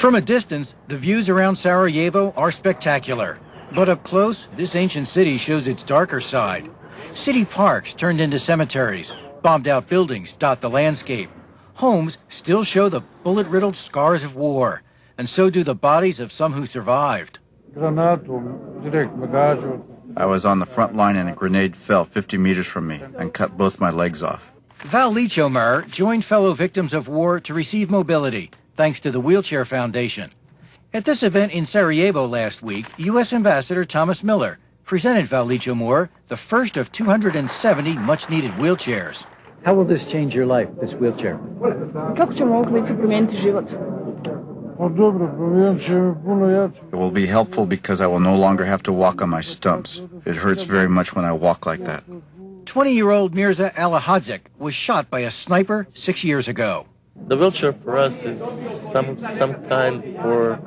From a distance, the views around Sarajevo are spectacular. But up close, this ancient city shows its darker side. City parks turned into cemeteries. Bombed-out buildings dot the landscape. Homes still show the bullet-riddled scars of war, and so do the bodies of some who survived. I was on the front line and a grenade fell 50 meters from me and cut both my legs off. Val Lichomar joined fellow victims of war to receive mobility, thanks to the Wheelchair Foundation. At this event in Sarajevo last week, U.S. Ambassador Thomas Miller presented Val Lichomar the first of 270 much-needed wheelchairs. How will this change your life, this wheelchair? It will be helpful because I will no longer have to walk on my stumps. It hurts very much when I walk like that. 20-year-old Mirza Alahadzik was shot by a sniper 6 years ago. The wheelchair for us is some kind for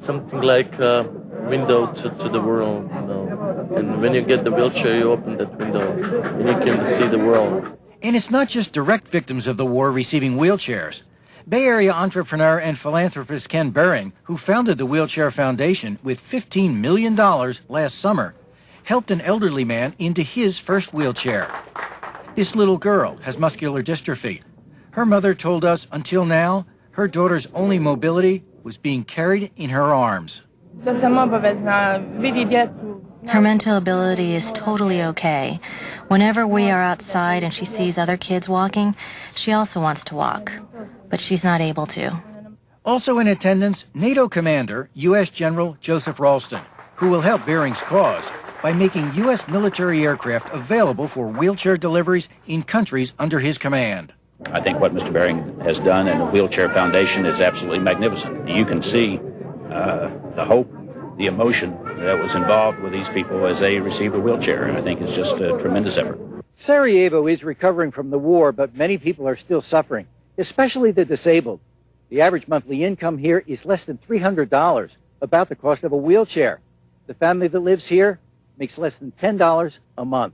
something like a window to the world, you know. And when you get the wheelchair, you open that window and you can see the world. And it's not just direct victims of the war receiving wheelchairs. Bay Area entrepreneur and philanthropist Ken Bering, who founded the Wheelchair Foundation with $15 million last summer, helped an elderly man into his first wheelchair. This little girl has muscular dystrophy. Her mother told us until now, her daughter's only mobility was being carried in her arms. Her mental ability is totally okay. Whenever we are outside and she sees other kids walking, she also wants to walk, but she's not able to. Also in attendance, NATO commander, U.S. General Joseph Ralston, who will help Bering's cause by making U.S. military aircraft available for wheelchair deliveries in countries under his command. I think what Mr. Bering has done in the Wheelchair Foundation is absolutely magnificent. You can see the hope, the emotion that was involved with these people as they received a wheelchair, and I think it's just a tremendous effort. Sarajevo is recovering from the war, but many people are still suffering, especially the disabled. The average monthly income here is less than $300, about the cost of a wheelchair. The family that lives here makes less than $10 a month.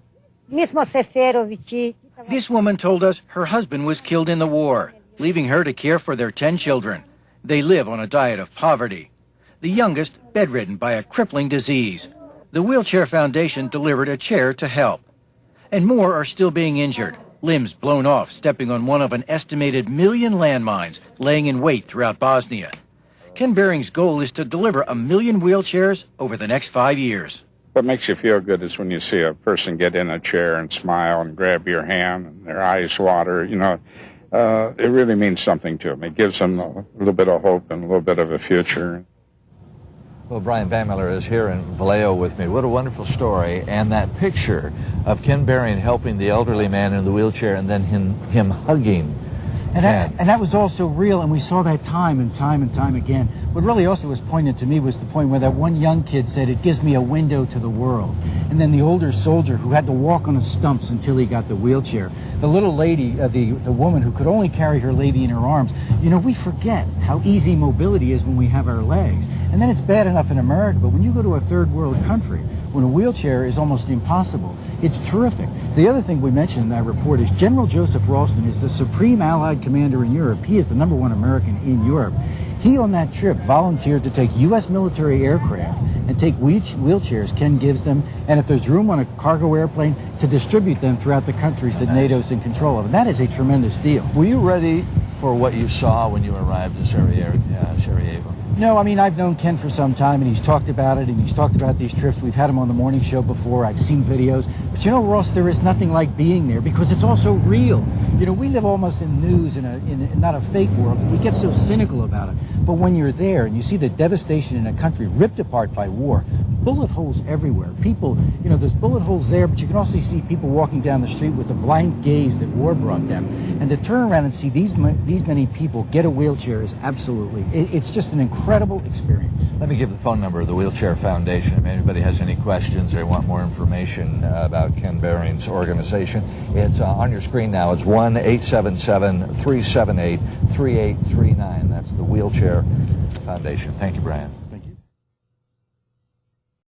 This woman told us her husband was killed in the war, leaving her to care for their 10 children. They live on a diet of poverty. The youngest bedridden by a crippling disease. The Wheelchair Foundation delivered a chair to help. And more are still being injured, limbs blown off stepping on one of an estimated 1 million landmines laying in wait throughout Bosnia. Ken Bering's goal is to deliver 1 million wheelchairs over the next 5 years. What makes you feel good is when you see a person get in a chair and smile and grab your hand and their eyes water. You know, it really means something to them. It gives them a little bit of hope and a little bit of a future. Well, Brian Banmiller is here in Vallejo with me. What a wonderful story. And that picture of Ken Bering helping the elderly man in the wheelchair and then him hugging. And that was also real, and we saw that time and time and time again. What really also was poignant to me was the point where that one young kid said, "It gives me a window to the world." And then the older soldier who had to walk on the stumps until he got the wheelchair. The little lady, the woman who could only carry her lady in her arms. You know, we forget how easy mobility is when we have our legs. And then it's bad enough in America, but when you go to a third world country, when a wheelchair is almost impossible, it's terrific. The other thing we mentioned in that report is General Joseph Ralston is the supreme Allied commander in Europe. He is the #1 American in Europe. He, on that trip, volunteered to take U.S. military aircraft and take wheelchairs Ken gives them, and if there's room on a cargo airplane, to distribute them throughout the countries that NATO's in control of. And that is a tremendous deal. Were you ready for what you saw when you arrived in Sarajevo? No, I mean, I've known Ken for some time, and he's talked about it, and he's talked about these trips. We've had him on the morning show before. I've seen videos. But you know, Ross, there is nothing like being there because it's also real. You know, we live almost in news, in not a fake world. We get so cynical about it. But when you're there and you see the devastation in a country ripped apart by war, bullet holes everywhere. People, you know, there's bullet holes there, but you can also see people walking down the street with the blank gaze that war brought them. And to turn around and see these many people get a wheelchair is absolutely, it's just an incredible experience. Let me give the phone number of the Wheelchair Foundation. If anybody has any questions or want more information about Ken Bering's organization, it's on your screen now. It's 1-877-378-3839. That's the Wheelchair Foundation. Thank you, Brian.